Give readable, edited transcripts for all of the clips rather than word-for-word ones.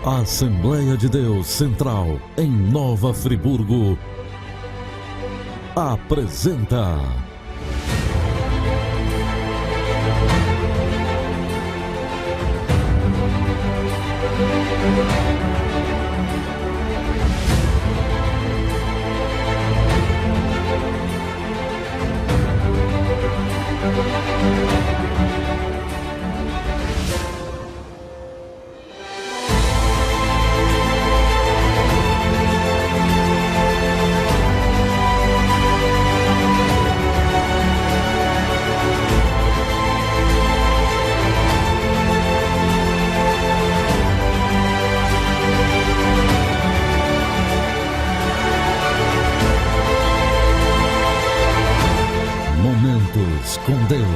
A Assembleia de Deus Central, em Nova Friburgo, apresenta Momentos com Deus.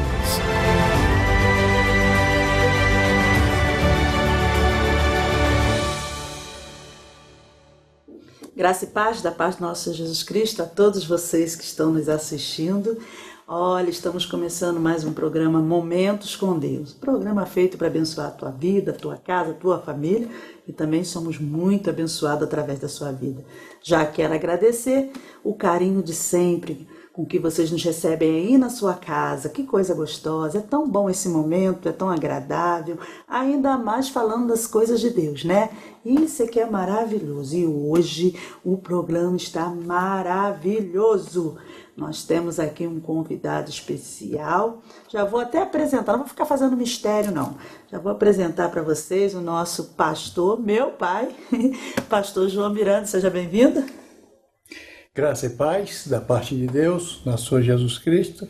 Graça e paz da paz do nosso Senhor Jesus Cristo a todos vocês que estão nos assistindo. Olha, estamos começando mais um programa Momentos com Deus. Programa feito para abençoar a tua vida, a tua casa, a tua família, e também somos muito abençoados através da sua vida. Já quero agradecer o carinho de sempre com que vocês nos recebem aí na sua casa. Que coisa gostosa, é tão bom esse momento, é tão agradável, ainda mais falando das coisas de Deus, né? Isso aqui é maravilhoso e hoje o programa está maravilhoso. Nós temos aqui um convidado especial, já vou até apresentar, não vou ficar fazendo mistério não, já vou apresentar para vocês o nosso pastor, meu pai, pastor João Miranda, seja bem-vindo. Graça e paz da parte de Deus, nosso Senhor Jesus Cristo.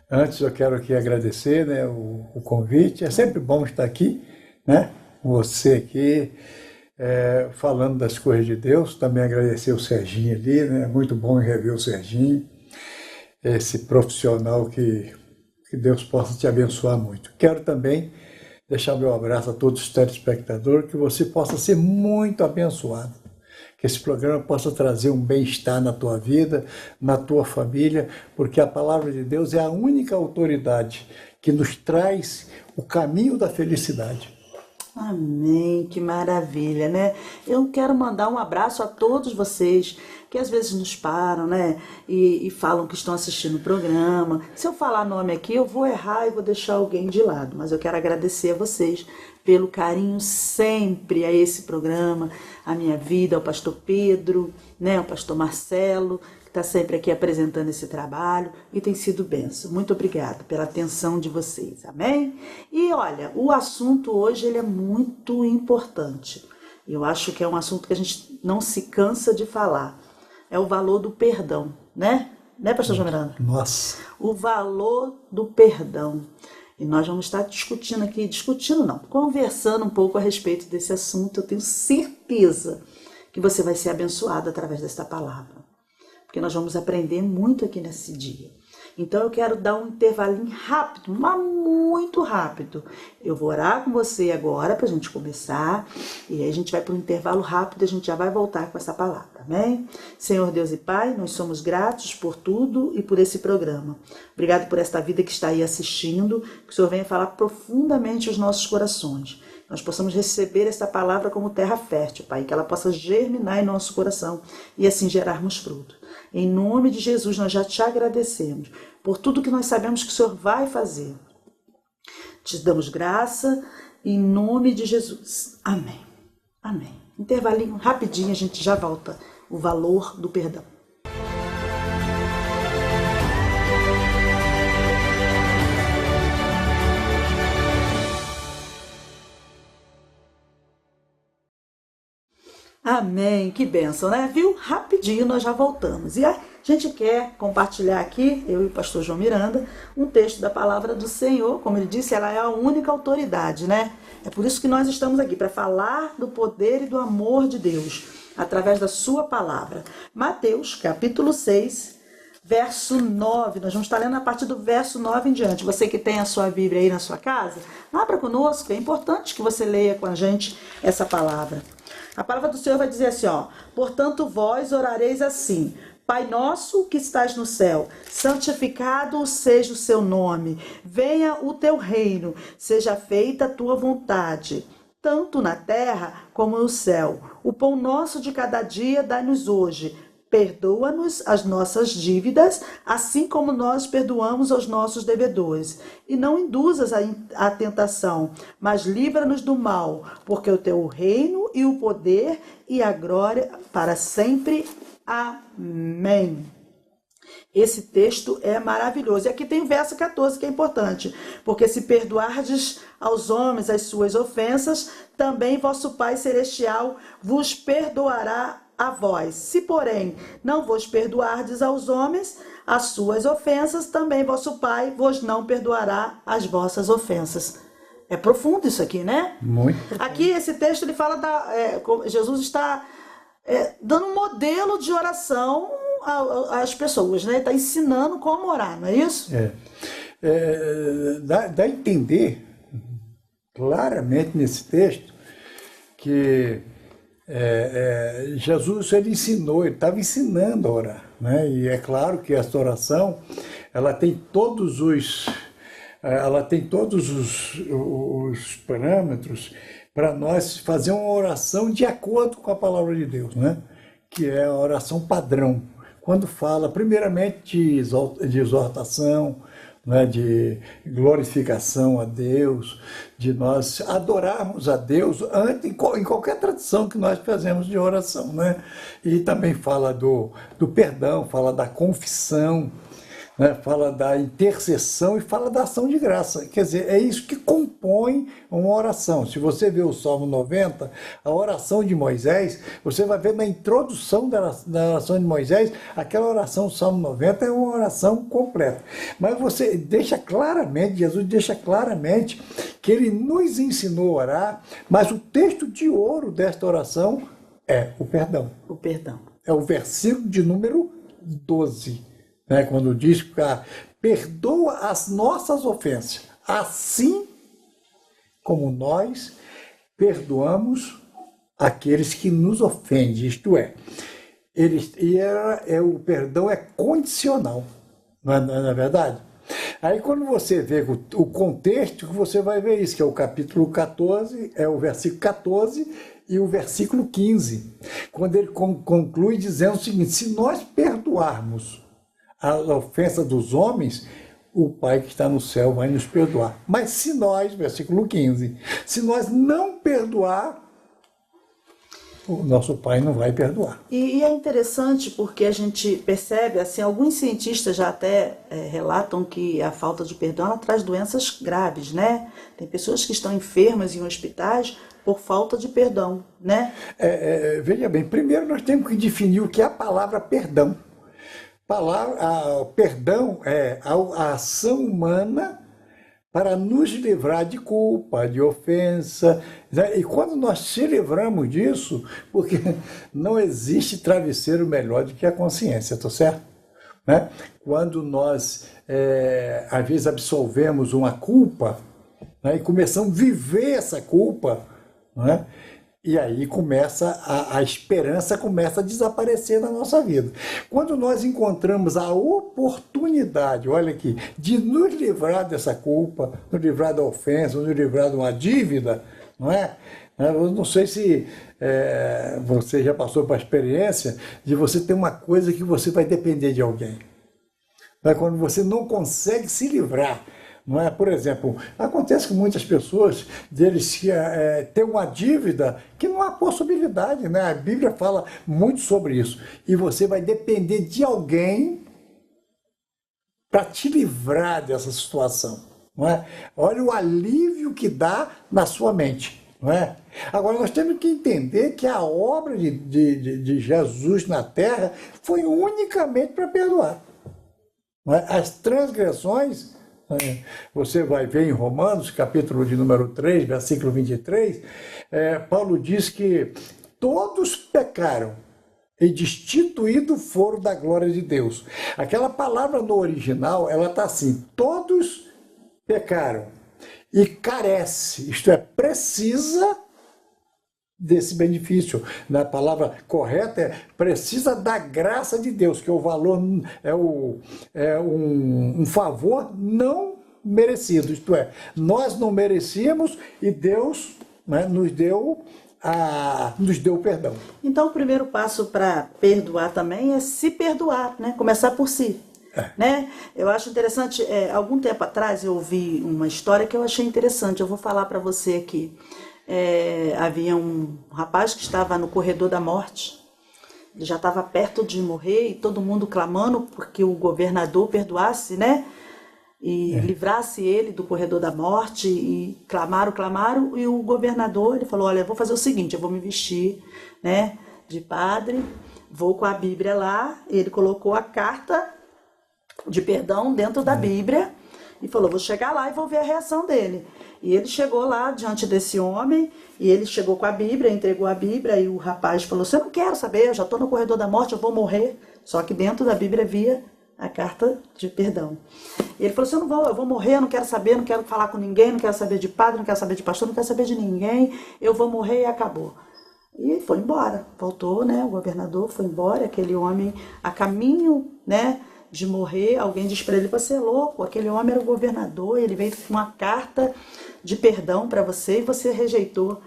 Antes eu quero aqui agradecer, né, o convite. É sempre bom estar aqui, né, com você aqui, falando das coisas de Deus. Também agradecer o Serginho ali, né, muito bom rever o Serginho, esse profissional que Deus possa te abençoar muito. Quero também deixar meu abraço a todos os telespectadores, que você possa ser muito abençoado. Que esse programa possa trazer um bem-estar na tua vida, na tua família, porque a palavra de Deus é a única autoridade que nos traz o caminho da felicidade. Amém, que maravilha, né? Eu quero mandar um abraço a todos vocês que às vezes nos param, né? E falam que estão assistindo o programa. Se eu falar nome aqui, eu vou errar e vou deixar alguém de lado, mas eu quero agradecer a vocês pelo carinho sempre a esse programa, a minha vida, ao pastor Pedro, né? Ao pastor Marcelo, que está sempre aqui apresentando esse trabalho e tem sido bênção. Muito obrigada pela atenção de vocês, amém? E olha, o assunto hoje ele é muito importante. Eu acho que é um assunto que a gente não se cansa de falar. É o valor do perdão, né? Né, pastor João Miranda? Nossa! O valor do perdão. E nós vamos estar conversando um pouco a respeito desse assunto. Eu tenho certeza que você vai ser abençoado através desta palavra. Porque nós vamos aprender muito aqui nesse dia. Então eu quero dar um intervalinho rápido, mas muito rápido. Eu vou orar com você agora para a gente começar. E aí a gente vai para um intervalo rápido e a gente já vai voltar com essa palavra, amém? Senhor Deus e Pai, nós somos gratos por tudo e por esse programa. Obrigado por esta vida que está aí assistindo. Que o Senhor venha falar profundamente aos nossos corações. Nós possamos receber esta palavra como terra fértil, Pai. Que ela possa germinar em nosso coração e assim gerarmos fruto. Em nome de Jesus, nós já te agradecemos por tudo que nós sabemos que o Senhor vai fazer. Te damos graça em nome de Jesus. Amém. Amém. Intervalinho rapidinho, a gente já volta. O valor do perdão. Amém, que bênção, né? Viu? Rapidinho nós já voltamos. E a gente quer compartilhar aqui, eu e o pastor João Miranda, um texto da palavra do Senhor. Como ele disse, ela é a única autoridade, né? É por isso que nós estamos aqui, para falar do poder e do amor de Deus, através da sua palavra. Mateus, capítulo 6, verso 9. Nós vamos estar lendo a partir do verso 9 em diante. Você que tem a sua Bíblia aí na sua casa, abra conosco. É importante que você leia com a gente essa palavra. A palavra do Senhor vai dizer assim, ó: portanto vós orareis assim: Pai nosso que estás no céu, santificado seja o seu nome, venha o teu reino, seja feita a tua vontade, tanto na terra como no céu. O pão nosso de cada dia dá-nos hoje. Perdoa-nos as nossas dívidas, assim como nós perdoamos aos nossos devedores. E não induzas a tentação, mas livra-nos do mal, porque o teu reino e o poder e a glória para sempre. Amém. Esse texto é maravilhoso. E aqui tem o verso 14, que é importante. Porque se perdoardes aos homens as suas ofensas, também vosso Pai Celestial vos perdoará a vós. Se, porém, não vos perdoardes aos homens as suas ofensas, também vosso Pai vos não perdoará as vossas ofensas. É profundo isso aqui, né? Muito profundo. Aqui, esse texto, ele fala Jesus está dando um modelo de oração às pessoas, né? Ele está ensinando como orar, não é isso? Dá a entender claramente nesse texto que Jesus ele estava ensinando a orar, né? E é claro que essa oração ela tem todos os parâmetros para nós fazer uma oração de acordo com a palavra de Deus, né? Que é a oração padrão. Quando fala primeiramente de exortação, né, de glorificação a Deus, de nós adorarmos a Deus em qualquer tradição que nós fazemos de oração, né? E também fala do perdão, fala da confissão, né? Fala da intercessão e fala da ação de graça. Quer dizer, é isso que compõe uma oração. Se você vê o Salmo 90, a oração de Moisés, você vai ver na introdução da oração de Moisés, aquela oração do Salmo 90 é uma oração completa. Mas você deixa claramente, Jesus deixa claramente que ele nos ensinou a orar, mas o texto de ouro desta oração é o perdão. O perdão. É o versículo de número 12. Né, quando diz que perdoa as nossas ofensas, assim como nós perdoamos aqueles que nos ofendem, isto é, o perdão é condicional, não é verdade? Aí quando você vê o contexto, você vai ver isso, que é o capítulo 14, é o versículo 14 e o versículo 15, quando ele conclui dizendo o seguinte: se nós perdoarmos a ofensa dos homens, o Pai que está no céu vai nos perdoar. Mas se nós, versículo 15, se nós não perdoar, o nosso Pai não vai perdoar. E é interessante porque a gente percebe, assim, alguns cientistas já até relatam que a falta de perdão ela traz doenças graves, né? Tem pessoas que estão enfermas em hospitais por falta de perdão, né? Veja bem, primeiro nós temos que definir o que é a palavra perdão. Perdão é a ação humana para nos livrar de culpa, de ofensa, né? E quando nós se livramos disso, porque não existe travesseiro melhor do que a consciência, tá certo? Né? Quando nós, às vezes, absolvemos uma culpa, né, e começamos a viver essa culpa, né? E aí começa a esperança começa a desaparecer na nossa vida. Quando nós encontramos a oportunidade, olha aqui, de nos livrar dessa culpa, nos livrar da ofensa, nos livrar de uma dívida, não é? Eu não sei se você já passou por a experiência de você ter uma coisa que você vai depender de alguém. Não é? Quando você não consegue se livrar. Não é? Por exemplo, acontece com muitas pessoas deles ter uma dívida que não há possibilidade, né? A Bíblia fala muito sobre isso. E você vai depender de alguém para te livrar dessa situação. Não é? Olha o alívio que dá na sua mente. Não é? Agora, nós temos que entender que a obra de Jesus na terra foi unicamente para perdoar. Não é? As transgressões... Você vai ver em Romanos, capítulo de número 3, versículo 23, Paulo diz que todos pecaram e destituídos foram da glória de Deus. Aquela palavra no original, ela está assim: todos pecaram e carece, isto é, precisa desse benefício. Na palavra correta precisa da graça de Deus, que o valor é um favor não merecido, isto é, nós não merecíamos e Deus né, nos deu o perdão. Então, o primeiro passo para perdoar também é se perdoar, né? Começar por si. Né? Eu acho interessante, algum tempo atrás eu ouvi uma história que eu achei interessante, eu vou falar para você aqui. Havia um rapaz que estava no corredor da morte, ele já estava perto de morrer e todo mundo clamando porque o governador perdoasse, né? E livrasse ele do corredor da morte, e clamaram, e o governador, ele falou, olha, eu vou fazer o seguinte, eu vou me vestir, né, de padre, vou com a Bíblia lá, ele colocou a carta de perdão dentro da Bíblia e falou, vou chegar lá e vou ver a reação dele. E ele chegou lá diante desse homem, e ele chegou com a Bíblia, entregou a Bíblia, e o rapaz falou, eu não quero saber, eu já estou no corredor da morte, eu vou morrer. Só que dentro da Bíblia havia a carta de perdão. E ele falou assim, eu vou morrer, eu não quero saber, não quero falar com ninguém, não quero saber de padre, não quero saber de pastor, não quero saber de ninguém, eu vou morrer e acabou. E foi embora, voltou, né, o governador foi embora, aquele homem a caminho, né, de morrer, alguém disse para ele, você é louco, aquele homem era o governador, ele veio com uma carta de perdão para você e você rejeitou.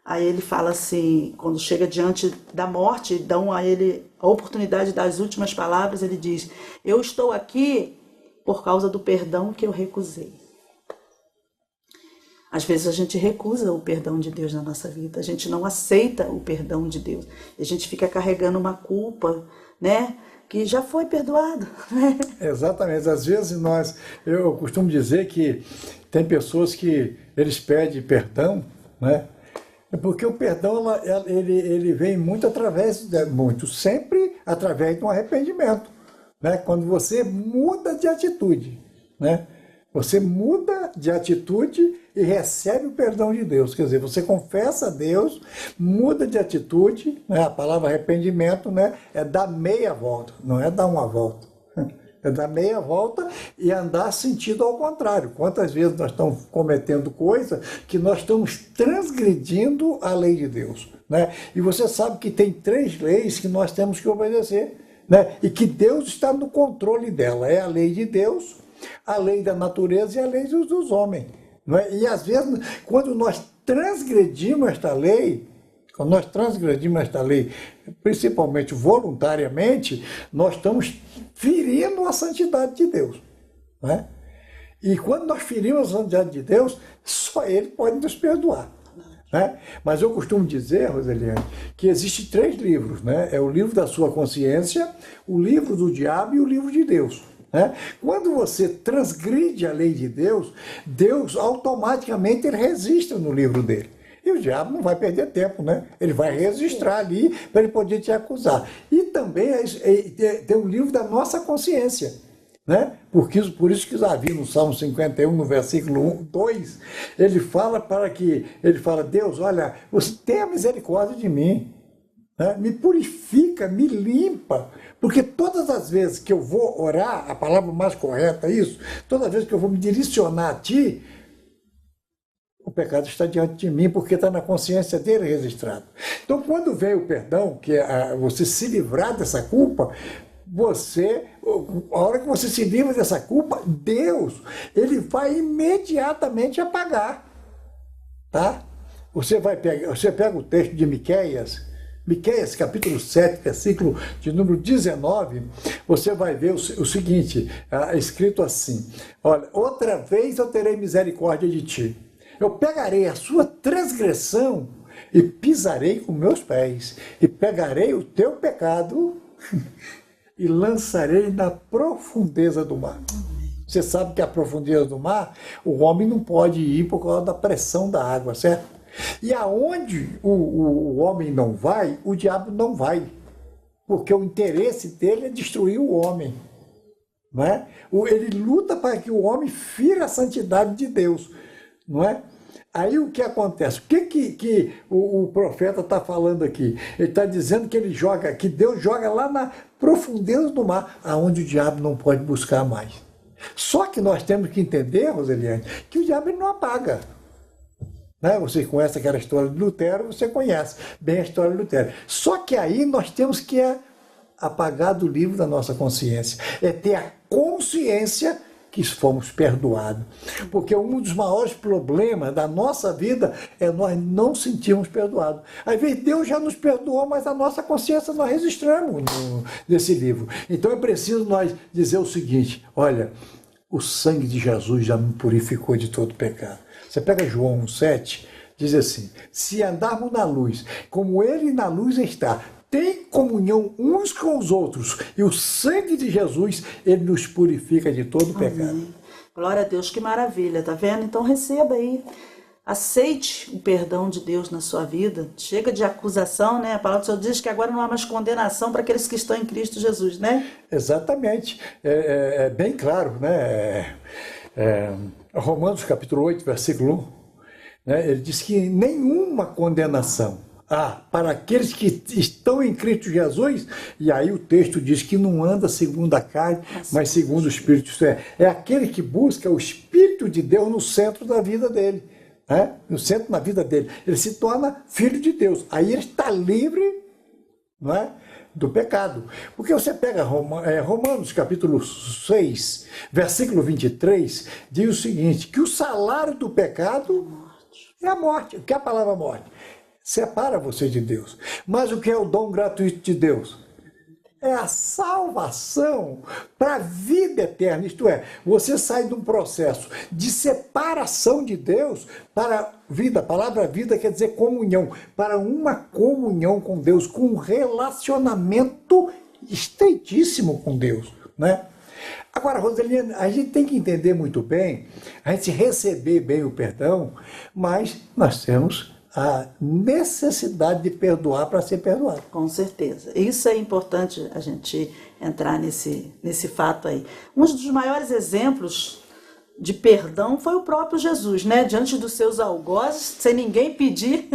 Aí ele fala assim, quando chega diante da morte, dão a ele a oportunidade das últimas palavras, ele diz, eu estou aqui por causa do perdão que eu recusei. Às vezes a gente recusa o perdão de Deus na nossa vida, a gente não aceita o perdão de Deus, a gente fica carregando uma culpa, né, que já foi perdoado. Exatamente, às vezes eu costumo dizer que tem pessoas que eles pedem perdão, né, porque o perdão ele vem sempre através de um arrependimento, né, quando você muda de atitude, né, você muda de atitude e recebe o perdão de Deus. Quer dizer, você confessa a Deus, muda de atitude, né? A palavra arrependimento, né, é dar meia volta, não é dar uma volta. É dar meia volta e andar sentido ao contrário. Quantas vezes nós estamos cometendo coisa que nós estamos transgredindo a lei de Deus, né? E você sabe que tem 3 leis que nós temos que obedecer, né? E que Deus está no controle dela. É a lei de Deus, a lei da natureza e a lei dos homens. Não é? E às vezes, quando nós transgredimos esta lei, principalmente voluntariamente, nós estamos ferindo a santidade de Deus. Não é? E quando nós ferimos a santidade de Deus, só Ele pode nos perdoar. Né? Mas eu costumo dizer, Roseliane, que existem 3 livros. Né? É o livro da sua consciência, o livro do diabo e o livro de Deus. Né? Quando você transgride a lei de Deus, Deus automaticamente ele registra no livro dele. E o diabo não vai perder tempo, né? Ele vai registrar ali para ele poder te acusar. E também tem o livro da nossa consciência. Né? Por isso que Davi, no Salmo 51, no versículo 2, ele fala Deus, olha, você tenha misericórdia de mim. Né? Me purifica, me limpa, porque todas as vezes que eu vou orar, a palavra mais correta é isso, todas as vezes que eu vou me direcionar a Ti, o pecado está diante de mim, porque está na consciência dele registrado. Então, quando vem o perdão, que é você se livrar dessa culpa, a hora que você se livra dessa culpa, Deus, ele vai imediatamente apagar. Tá? Você pega o texto de Miqueias, capítulo 7, versículo de número 19, você vai ver o seguinte, escrito assim, olha, outra vez eu terei misericórdia de ti, eu pegarei a sua transgressão e pisarei com meus pés, e pegarei o teu pecado e lançarei na profundeza do mar. Você sabe que a profundeza do mar, o homem não pode ir por causa da pressão da água, certo? E aonde o homem não vai, o diabo não vai. Porque o interesse dele é destruir o homem. Não é? Ele luta para que o homem fira a santidade de Deus. Não é? Aí o que acontece? O que o profeta está falando aqui? Ele está dizendo que Deus joga lá na profundeza do mar, aonde o diabo não pode buscar mais. Só que nós temos que entender, Roseliane, que o diabo ele não apaga. Né? Você conhece aquela história de Lutero, você conhece bem a história de Lutero. Só que aí nós temos que apagar do livro da nossa consciência. É ter a consciência que fomos perdoados. Porque um dos maiores problemas da nossa vida é nós não sentirmos perdoados. Às vezes Deus já nos perdoou, mas a nossa consciência nós registramos nesse livro. Então é preciso nós dizer o seguinte: olha, o sangue de Jesus já me purificou de todo pecado. Você pega João 1,7, diz assim: se andarmos na luz, como Ele na luz está, tem comunhão uns com os outros, e o sangue de Jesus, Ele nos purifica de todo pecado. Amém. Glória a Deus, que maravilha, tá vendo? Então receba aí, aceite o perdão de Deus na sua vida. Chega de acusação, né? A palavra do Senhor diz que agora não há mais condenação para aqueles que estão em Cristo Jesus, né? Exatamente, é bem claro, né? Romanos capítulo 8, versículo 1, né? Ele diz que nenhuma condenação para aqueles que estão em Cristo Jesus, e aí o texto diz que não anda segundo a carne, mas segundo o Espírito. Isso é aquele que busca o Espírito de Deus no centro da vida dele, né? No centro da vida dele. Ele se torna filho de Deus. Aí ele está livre, não é, do pecado. Porque você pega Romanos capítulo 6, versículo 23, diz o seguinte, que o salário do pecado é a morte. O que é a palavra morte? Separa você de Deus. Mas o que é o dom gratuito de Deus? É a salvação para a vida eterna. Isto é, você sai de um processo de separação de Deus para a vida. A palavra vida quer dizer comunhão. Para uma comunhão com Deus, com um relacionamento estreitíssimo com Deus, né? Agora, Roselina, a gente tem que entender muito bem, a gente receber bem o perdão, mas nós temos a necessidade de perdoar para ser perdoado. Com certeza. Isso é importante a gente entrar nesse fato aí. Um dos maiores exemplos de perdão foi o próprio Jesus, né? Diante dos seus algozes, sem ninguém pedir,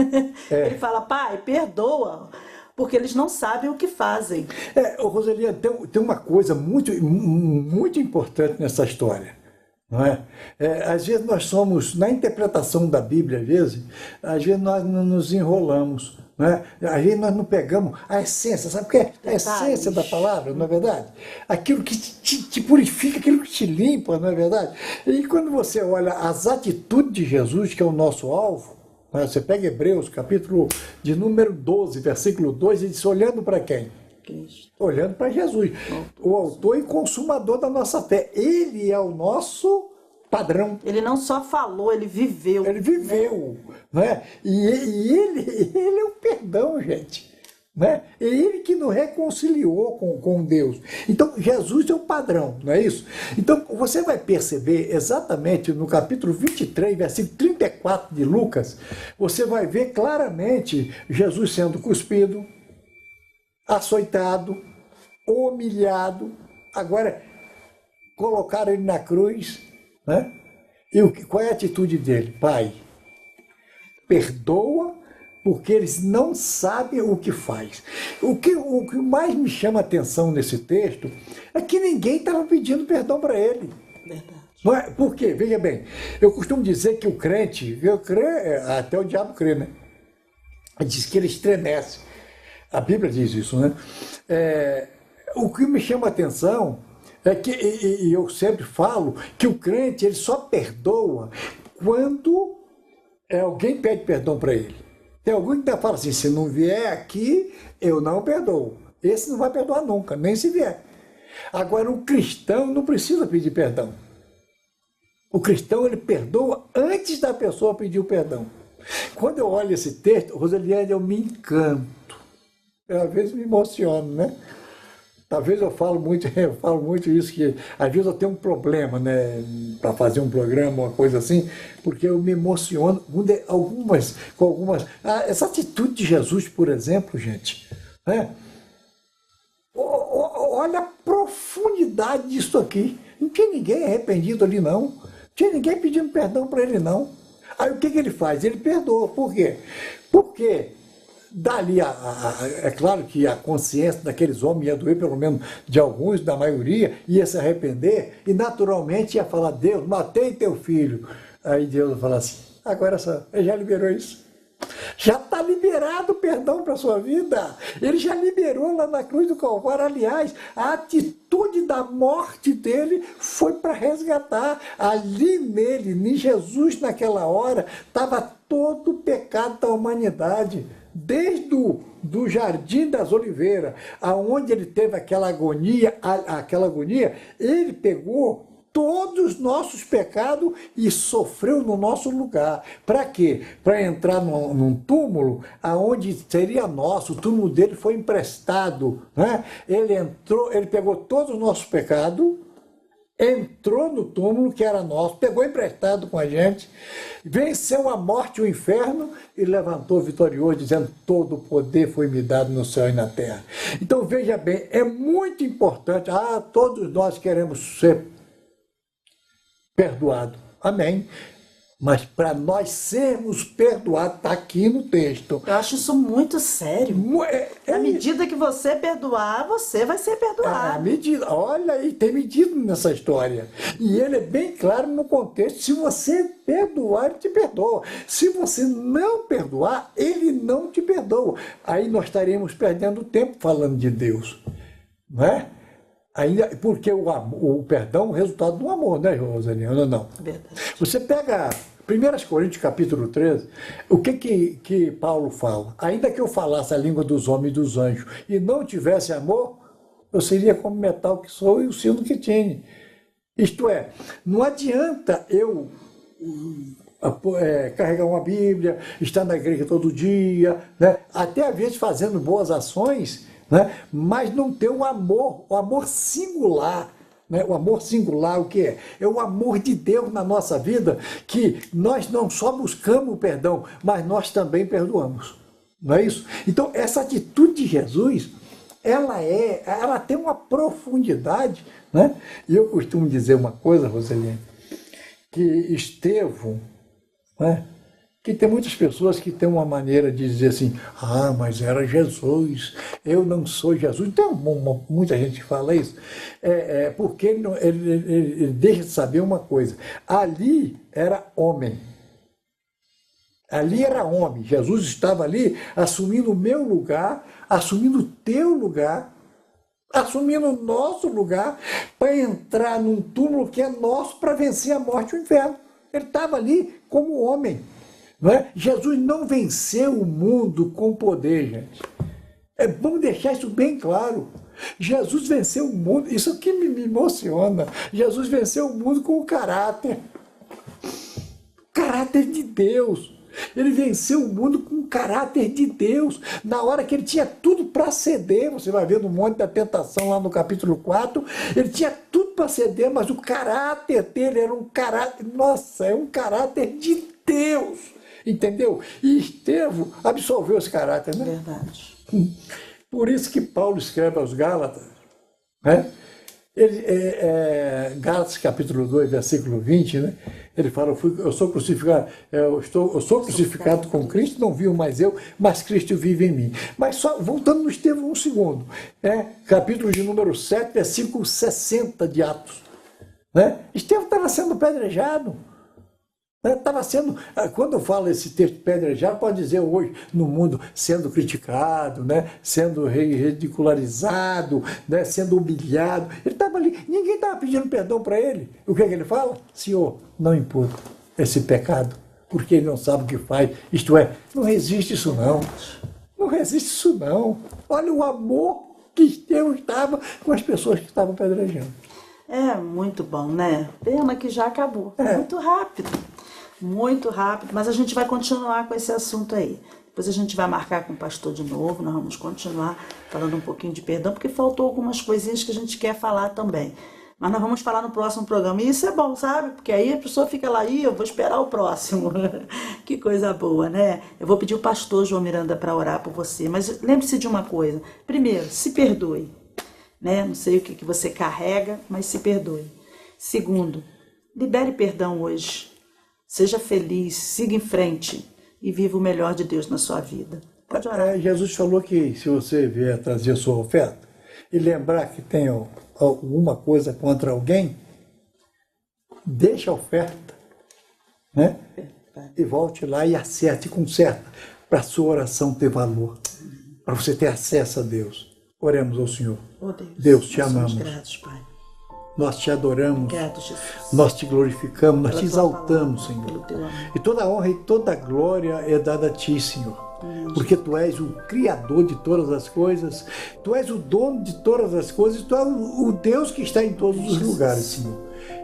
ele fala: Pai, perdoa, porque eles não sabem o que fazem. Roselina, tem uma coisa muito, muito importante nessa história. Não é? Às vezes nós somos, na interpretação da Bíblia, às vezes nós não nos enrolamos, não é? Às vezes nós não pegamos a essência, sabe o que é? A essência da palavra, não é verdade? Aquilo que te purifica, aquilo que te limpa, não é verdade? E quando você olha as atitudes de Jesus, que é o nosso alvo, né? Você pega Hebreus, capítulo de número 12, versículo 2, e diz: olhando para quem? Cristo. Olhando para Jesus, o autor e consumador da nossa fé. Ele é o nosso padrão. Ele não só falou, ele viveu. Ele viveu, né? E ele é o perdão, gente. Né? É ele que nos reconciliou com Deus. Então, Jesus é o padrão, não é isso? Então, você vai perceber exatamente no capítulo 23, versículo 34 de Lucas, você vai ver claramente Jesus sendo cuspido, açoitado, humilhado, agora colocaram ele na cruz, né? E qual é a atitude dele? Pai, perdoa, porque eles não sabem o que faz. O que mais me chama a atenção nesse texto é que ninguém estava pedindo perdão para ele. Verdade. Não é? Por quê? Veja bem, eu costumo dizer que o crente, até o diabo crê, né? Diz que ele estremece. A Bíblia diz isso, né? O que me chama a atenção é que, e eu sempre falo, que o crente ele só perdoa quando alguém pede perdão para ele. Tem alguém que fala assim: se não vier aqui, eu não perdoo. Esse não vai perdoar nunca, nem se vier. Agora, o cristão não precisa pedir perdão. O cristão, ele perdoa antes da pessoa pedir o perdão. Quando eu olho esse texto, Roseliane, eu me encanto. Eu, às vezes me emociono, né? Talvez eu falo muito isso, que às vezes eu tenho um problema, né, para fazer um programa, uma coisa assim, porque eu me emociono com algumas. Essa atitude de Jesus, por exemplo, gente, né? Olha a profundidade disso aqui. Não tinha ninguém arrependido ali, não. Não tinha ninguém pedindo perdão para ele, não. Aí o que ele faz? Ele perdoa. Por quê? Porque dali, é claro que a consciência daqueles homens ia doer, pelo menos de alguns, da maioria, ia se arrepender e naturalmente ia falar: Deus, matei teu filho. Aí Deus vai falar assim: agora só, ele já liberou isso. Já está liberado. liberado o perdão para a sua vida. Ele já liberou lá na cruz do Calvário. Aliás, a atitude da morte dele foi para resgatar. Ali nele, em Jesus, naquela hora, estava todo o pecado da humanidade. Desde do Jardim das Oliveiras, aonde ele teve aquela agonia, ele pegou todos os nossos pecados e sofreu no nosso lugar. Para quê? Para entrar num túmulo aonde seria nosso. O túmulo dele foi emprestado, né? Ele pegou todos os nossos pecados, entrou no túmulo que era nosso, pegou emprestado com a gente, venceu a morte e o inferno e levantou vitorioso, dizendo: todo o poder foi me dado no céu e na terra. Então veja bem, é muito importante. Todos nós queremos ser perdoados. Amém. Mas para nós sermos perdoados, está aqui no texto. Eu acho isso muito sério. Na medida que você perdoar, você vai ser perdoado. Olha aí, tem medida nessa história. E ele é bem claro no contexto. Se você perdoar, ele te perdoa. Se você não perdoar, ele não te perdoa. Aí nós estaremos perdendo tempo falando de Deus. Não é? Ainda, porque o perdão é o resultado do amor, né, Rosaliana? Não. Verdade. Você pega 1 Coríntios capítulo 13, o que Paulo fala? Ainda que eu falasse a língua dos homens e dos anjos e não tivesse amor, eu seria como metal que sou e o sino que tinha. Isto é, não adianta eu carregar uma Bíblia, estar na igreja todo dia, né? Até às vezes fazendo boas ações, né? Mas não ter o amor singular. Né? O amor singular, o que é? É o amor de Deus na nossa vida, que nós não só buscamos o perdão, mas nós também perdoamos. Não é isso? Então, essa atitude de Jesus, ela tem uma profundidade, né? E eu costumo dizer uma coisa, Roseline, que Estevão, né? Que tem muitas pessoas que têm uma maneira de dizer assim: mas era Jesus, eu não sou Jesus. Tem muita gente que fala isso, porque ele deixa de saber uma coisa: ali era homem. Ali era homem. Jesus estava ali assumindo o meu lugar, assumindo o teu lugar, assumindo o nosso lugar, para entrar num túmulo que é nosso para vencer a morte e o inferno. Ele estava ali como homem. Não é? Jesus não venceu o mundo com poder, gente. É bom deixar isso bem claro. Jesus venceu o mundo, isso que me emociona. Jesus venceu o mundo com o caráter de Deus. Ele venceu o mundo com o caráter de Deus. Na hora que ele tinha tudo para ceder, você vai ver no Monte da Tentação, lá no capítulo 4, ele tinha tudo para ceder, mas o caráter dele era um caráter, é um caráter de Deus. Entendeu? E Estevão absorveu esse caráter, né? Verdade. Por isso que Paulo escreve aos Gálatas, né? Gálatas capítulo 2, versículo 20, né? Ele fala: eu sou crucificado, eu sou crucificado com Cristo, não vivo mais eu, mas Cristo vive em mim. Mas só voltando no Estevão um segundo, capítulo de número 7, versículo 60 de Atos, né? Estevão estava sendo apedrejado. Estava sendo, quando eu falo esse texto pedrejado, pode dizer hoje no mundo sendo criticado, né? Sendo ridicularizado, né? Sendo humilhado. Ele estava ali, ninguém estava pedindo perdão para ele. O que é que ele fala? Senhor, não imputa esse pecado, porque ele não sabe o que faz. Isto é, não resiste isso não. Não resiste isso não. Olha o amor que Deus estava com as pessoas que estavam pedrejando. É muito bom, né? Pena que já acabou. Muito rápido. Muito rápido, mas a gente vai continuar com esse assunto aí. Depois a gente vai marcar com o pastor de novo, nós vamos continuar falando um pouquinho de perdão, porque faltou algumas coisinhas que a gente quer falar também. Mas nós vamos falar no próximo programa, e isso é bom, sabe? Porque aí a pessoa fica lá, eu vou esperar o próximo. Que coisa boa, né? Eu vou pedir o pastor João Miranda para orar por você, mas lembre-se de uma coisa. Primeiro, se perdoe, né? Não sei o que você carrega, mas se perdoe. Segundo, libere perdão hoje. Seja feliz, siga em frente e viva o melhor de Deus na sua vida. Pode orar. Jesus falou que se você vier trazer a sua oferta e lembrar que tem alguma coisa contra alguém, deixa a oferta, né? E volte lá e acerte, conserta. para a sua oração ter valor, para você ter acesso a Deus. Oremos ao Senhor. Oh, Deus, Deus, te nós somos amamos. gratos, Pai. Nós te adoramos, Obrigado, Jesus. nós te glorificamos, nós Pela te tua exaltamos, palavra, Senhor. pelo teu amor. E toda a honra e toda a glória é dada a Ti, Senhor. Porque Tu és o Criador de todas as coisas, Tu és o dono de todas as coisas, Tu és o Deus que está em todos os lugares, Senhor.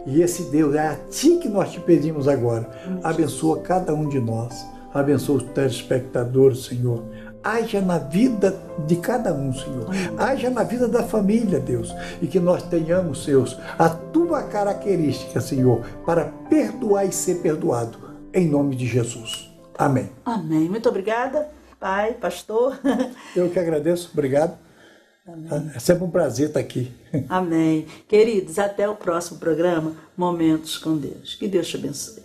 E esse Deus, é a Ti que nós te pedimos agora. Abençoa cada um de nós, abençoa os telespectadores, Senhor. Haja na vida de cada um, Senhor. Haja na vida da família, Deus. E que nós tenhamos, Senhor, a Tua característica, Senhor, para perdoar e ser perdoado. Em nome de Jesus. Amém. Amém. Muito obrigada, Pai, pastor. Eu que agradeço. Obrigado. Amém. É sempre um prazer estar aqui. Amém. Queridos, até o próximo programa, Momentos com Deus. Que Deus te abençoe.